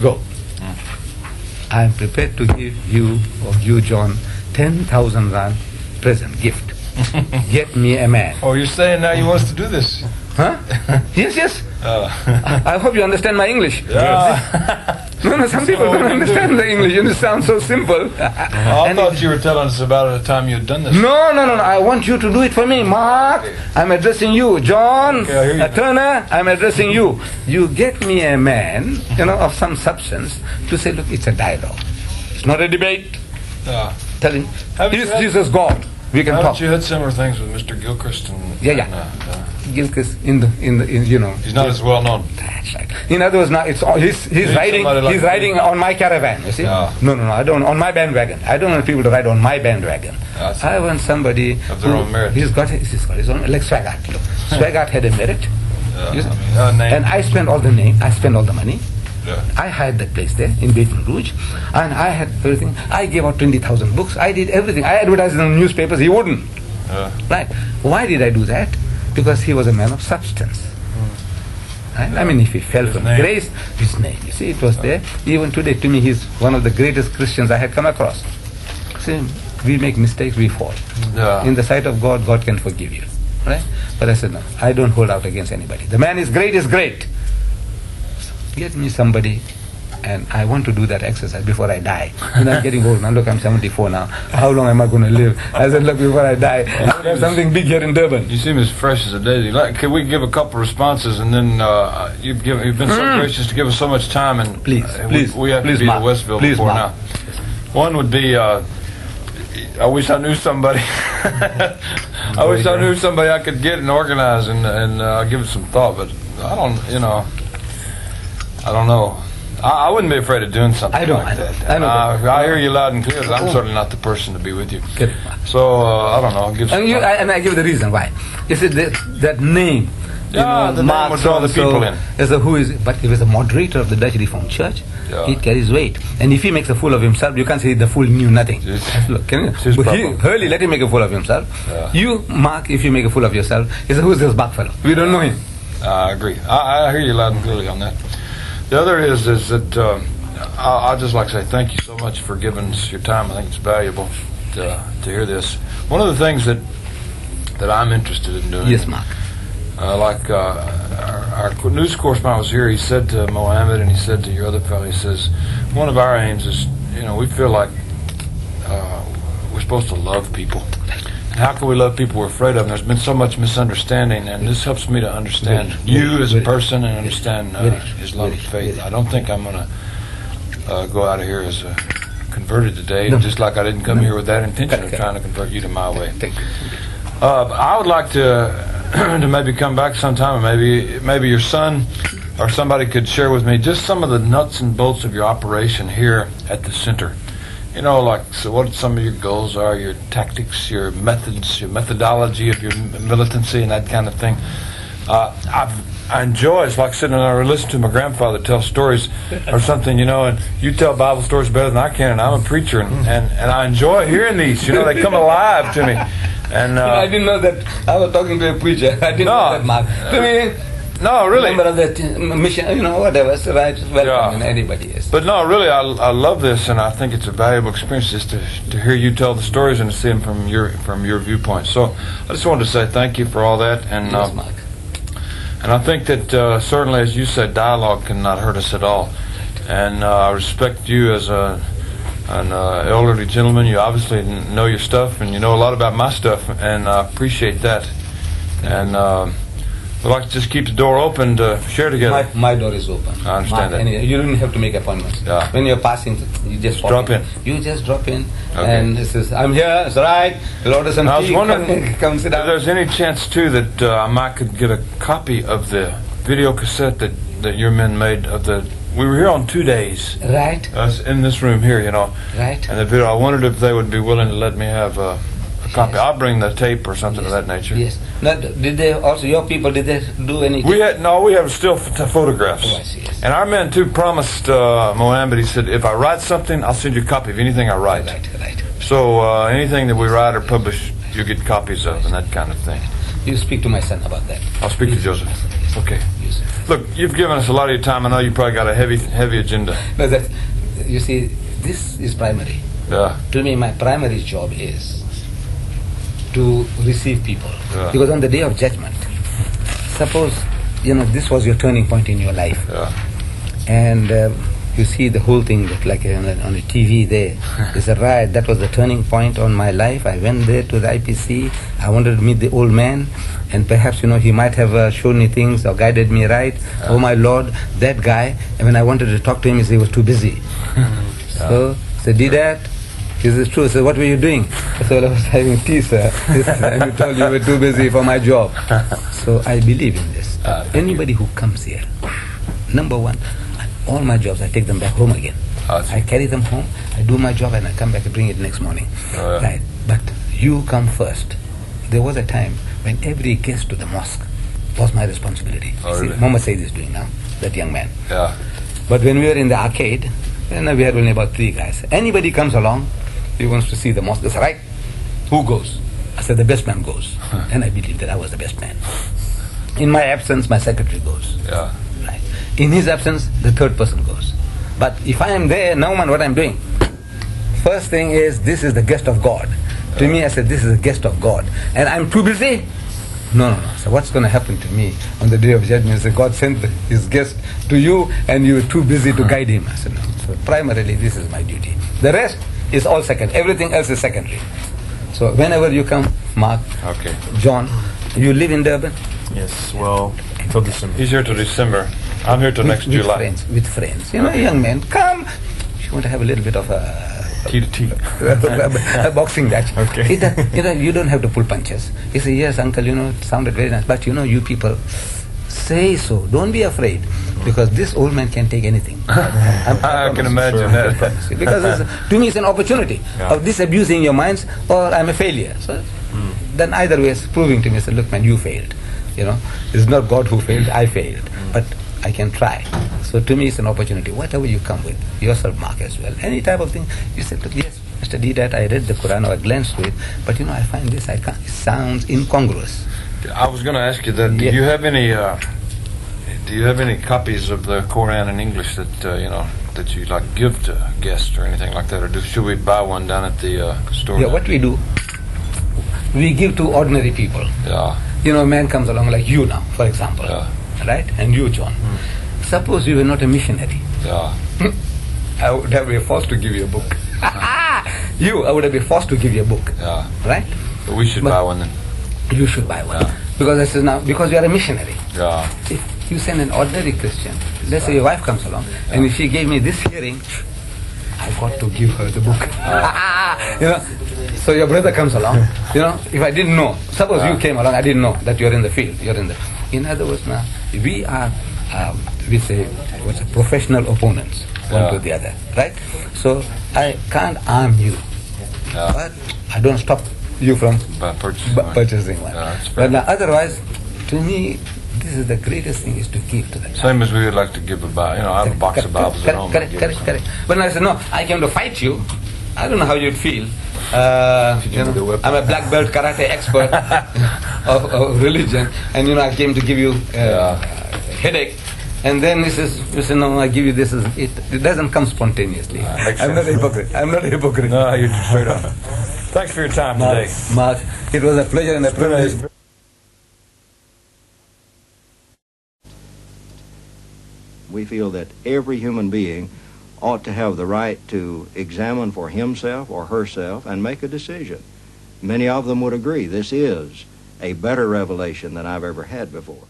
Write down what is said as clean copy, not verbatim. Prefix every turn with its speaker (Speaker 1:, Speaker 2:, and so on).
Speaker 1: Go. I am prepared to give you, or you, John, 10,000 rand present gift. Get me a man.
Speaker 2: Oh, you're saying now he wants to do this?
Speaker 1: Huh? Yes, yes. I hope you understand my English.
Speaker 2: Yeah.
Speaker 1: No, some people don't understand the English, and it sounds so simple.
Speaker 2: I thought you were telling us about it the time you had done this.
Speaker 1: No. I want you to do it for me. Mark,
Speaker 2: Okay.
Speaker 1: I'm addressing you. John,
Speaker 2: Okay, I hear you.
Speaker 1: Turner, I'm addressing you. You get me a man, of some substance to say, look, it's a dialogue. It's not a debate. Tell him,
Speaker 2: Haven't
Speaker 1: is
Speaker 2: you had-
Speaker 1: Jesus God? We can
Speaker 2: Haven't
Speaker 1: talk.
Speaker 2: you had similar things with Mr. Gilchrist? And,
Speaker 1: Yeah. Gilchrist in
Speaker 2: he's not as well known.
Speaker 1: That's right. In other words, now it's all, he's riding.
Speaker 2: somebody like
Speaker 1: He's
Speaker 2: you.
Speaker 1: riding on my caravan. You see?
Speaker 2: Yeah.
Speaker 1: No. I don't on my bandwagon. I don't want people to ride on my bandwagon.
Speaker 2: That's
Speaker 1: I want somebody
Speaker 2: of their own merit.
Speaker 1: He's got his own, like Swaggart. Look, Swaggart had a merit. You see?
Speaker 2: Name.
Speaker 1: And I spent all the name. I spent all the money.
Speaker 2: Yeah.
Speaker 1: I hired that place there in Baton Rouge, and I had everything. I gave out 20,000 books. I did everything. I advertised in the newspapers. He wouldn't. Right? Why did I do that? Because he was a man of substance. Right? I mean, if he fell from
Speaker 2: name.
Speaker 1: grace, his name. You see, it was there. Even today, to me, he's one of the greatest Christians I had come across. See, we make mistakes, we fall.
Speaker 2: Yeah.
Speaker 1: In the sight of God, God can forgive you. Right? But I said, no, I don't hold out against anybody. The man is great. Get me somebody, and I want to do that exercise before I die. And I'm getting old now. Look, I'm 74 now. How long am I going to live? I said, look, before I die, I will have something big here in Durban.
Speaker 2: You seem as fresh as a daisy. Could we give a couple responses, and then you've been so gracious to give us so much time, and
Speaker 1: Please,
Speaker 2: we have to be
Speaker 1: Mark.
Speaker 2: to Westville
Speaker 1: Please,
Speaker 2: before
Speaker 1: Mark.
Speaker 2: now. One would be, I wish I knew somebody. I wish I knew somebody I could get and organize and give it some thought, but I don't know. I wouldn't be afraid of doing something like that.
Speaker 1: I know that.
Speaker 2: I hear you loud and clear, but I'm certainly not the person to be with you.
Speaker 1: Good.
Speaker 2: So, I don't know. I'll give some thought.
Speaker 1: And I give the reason why. You see, that name,
Speaker 2: Yeah, the name
Speaker 1: Mark
Speaker 2: would draw the people in.
Speaker 1: But if he's a moderator of the Dutch Reformed Church,
Speaker 2: Yeah.
Speaker 1: it carries weight. And if he makes a fool of himself, you can't say the fool knew nothing. Look, can you?
Speaker 2: It's his problem.
Speaker 1: Hurley, let him make a fool of himself.
Speaker 2: Yeah.
Speaker 1: You, Mark, if you make a fool of yourself, he says, who's this Buck fellow? We don't know him.
Speaker 2: I agree. I hear you loud and clearly on that. The other is that I'd just like to say thank you so much for giving us your time. I think it's valuable to hear this. One of the things that I'm interested in doing.
Speaker 1: Yes, Mark.
Speaker 2: Our news correspondent was here. He said to Mohammed, and he said to your other fellow, he says, one of our aims is, we feel like we're supposed to love people. And how can we love people we're afraid of? And there's been so much misunderstanding, and this helps me to understand you as a person and understand Islamic faith. I don't think I'm going to go out of here as converted today, just like I didn't come here with that intention of trying to convert you to my way.
Speaker 1: Thank you.
Speaker 2: I would like to maybe come back sometime, and maybe your son or somebody could share with me just some of the nuts and bolts of your operation here at the center. So what some of your goals are, your tactics, your methods, your methodology of your militancy and that kind of thing. I enjoy, it's like sitting there and listening to my grandfather tell stories or something, and you tell Bible stories better than I can, and I'm a preacher, and I enjoy hearing these, they come alive to me. And
Speaker 1: I didn't know that. I was talking to a preacher. I didn't know that, Mark. To me,
Speaker 2: no, really.
Speaker 1: member of the mission, whatever, so I just welcome anybody is.
Speaker 2: But no, really, I love this, and I think it's a valuable experience just to hear you tell the stories and to see them from your viewpoint. So I just wanted to say thank you for all that, and
Speaker 1: Yes, Mark.
Speaker 2: and I think that certainly, as you said, dialogue cannot hurt us at all. And I respect you as an elderly gentleman. You obviously know your stuff, and you know a lot about my stuff, and I appreciate that. And we'd like to just keep the door open to share together.
Speaker 1: My door is open.
Speaker 2: I understand that.
Speaker 1: Anyway, you don't have to make appointments.
Speaker 2: Yeah.
Speaker 1: When you're passing, you just
Speaker 2: drop in.
Speaker 1: You just drop in,
Speaker 2: Okay.
Speaker 1: and this is, I'm here, it's all right. The Lord is some
Speaker 2: I was
Speaker 1: tea,
Speaker 2: wondering
Speaker 1: come sit
Speaker 2: if
Speaker 1: down.
Speaker 2: there's any chance, too, that I might could get a copy of the video cassette that your men made of the... We were here on 2 days.
Speaker 1: Right.
Speaker 2: Us in this room here,
Speaker 1: Right.
Speaker 2: And the video, I wondered if they would be willing to let me have a copy. Yes. I'll bring the tape or something of that nature.
Speaker 1: Yes. Now, did they also, your people, did they do any...
Speaker 2: We have still photographs.
Speaker 1: Oh, I see, yes.
Speaker 2: And our men, too, promised Mohammed, he said, if I write something, I'll send you a copy of anything I write.
Speaker 1: Right.
Speaker 2: So anything that we write or publish, you get copies of and that kind of thing.
Speaker 1: You speak to my son about that.
Speaker 2: I'll speak to Joseph. Okay.
Speaker 1: use.
Speaker 2: Look, you've given us a lot of your time. I know you probably got a heavy agenda.
Speaker 1: No, that, you see, this is primary.
Speaker 2: Yeah.
Speaker 1: To me, my primary job is to receive people.
Speaker 2: Yeah.
Speaker 1: Because on the day of judgment, suppose, this was your turning point in your life.
Speaker 2: Yeah.
Speaker 1: And you see the whole thing like on a TV there. They said, right, that was the turning point on my life. I went there to the IPCI. I wanted to meet the old man. And perhaps, he might have shown me things or guided me right. Yeah. Oh, my Lord, that guy. And when I wanted to talk to him, he was too busy. So, I said, Deedat, is this true? I said, what were you doing? I said, well, I was having tea, sir. And you told you were too busy for my job. So I believe in this. Anybody who comes here, number one, all my jobs, I take them back home again. I carry them home, I do my job, and I come back and bring it next morning. Right? But you come first. There was a time when every guest to the mosque was my responsibility. See, Muhammad Said is doing now, that young man.
Speaker 2: Yeah.
Speaker 1: But when we were in the arcade, we had only about 3 guys. Anybody comes along, he wants to see the mosque. They say, right, who goes? I said, the best man goes. And I believe that I was the best man. In my absence, my secretary goes.
Speaker 2: Yeah.
Speaker 1: Right. In his absence, the third person goes. But if I am there, no man, what I'm doing? First thing is, this is the guest of God. Yeah. To me, I said, this is the guest of God. And I'm too busy? No. So what's going to happen to me on the day of judgment? So God sent his guest to you, and you were too busy to guide him. I said, no. So primarily, this is my duty. The rest is all second. Everything else is secondary. So whenever you come, Mark, John, you live in Durban?
Speaker 3: Yes, well, until December.
Speaker 2: He's here till December. I'm here till next July.
Speaker 1: With friends. Young man, come. You want to have a little bit of
Speaker 2: tea to tea.
Speaker 1: A boxing match.
Speaker 3: Okay.
Speaker 1: You don't have to pull punches. He said, yes, uncle, it sounded very nice. But you people say so. Don't be afraid. Because this old man can take anything.
Speaker 2: I can imagine that.
Speaker 1: Because to me it's an opportunity of disabusing your minds, or I'm a failure. So then either way is proving to me, say, look man, you failed. It's not God who failed, I failed. But I can try. So to me it's an opportunity. Whatever you come with, yourself, Mark, as well. Any type of thing. You say, look, yes, Mr. Deedat, I read the Quran or I glanced through it, but I find this, it sounds incongruous.
Speaker 2: I was going to ask you that. Do you have any copies of the Quran in English that that you like give to guests or anything like that, or should we buy one down at the store?
Speaker 1: Yeah, what we do, we give to ordinary people.
Speaker 2: Yeah.
Speaker 1: A man comes along like you now, for example, right? And you, John. Suppose you were not a missionary.
Speaker 2: Yeah.
Speaker 1: I would have been forced to give you a book. I would have been forced to give you a book.
Speaker 2: Yeah.
Speaker 1: Right?
Speaker 2: But we should buy one then.
Speaker 1: You should buy one. Because because you are a missionary.
Speaker 2: Yeah.
Speaker 1: If you send an ordinary Christian, let's say your wife comes along, and if she gave me this hearing, I've got to give her the book. So your brother comes along, if I didn't know, suppose you came along, I didn't know that you're in the field, in other words now, we are, we say, professional opponents, one to the other, right? So I can't arm you, but I don't stop you from purchasing one. But now, otherwise, to me, this is the greatest thing is to give to them.
Speaker 2: Same as we would like to give I have a box of Bibles at home.
Speaker 1: Correct. But I said, no, I came to fight you. I don't know how you'd feel. I'm a black belt karate expert of religion, and I came to give you headache. And then he says, no, I give you this. It doesn't come spontaneously. I'm not a hypocrite.
Speaker 2: No, you're straight on. Thanks for your time today.
Speaker 1: Mark, it was a pleasure and a privilege.
Speaker 4: We feel that every human being ought to have the right to examine for himself or herself and make a decision. Many of them would agree this is a better revelation than I've ever had before.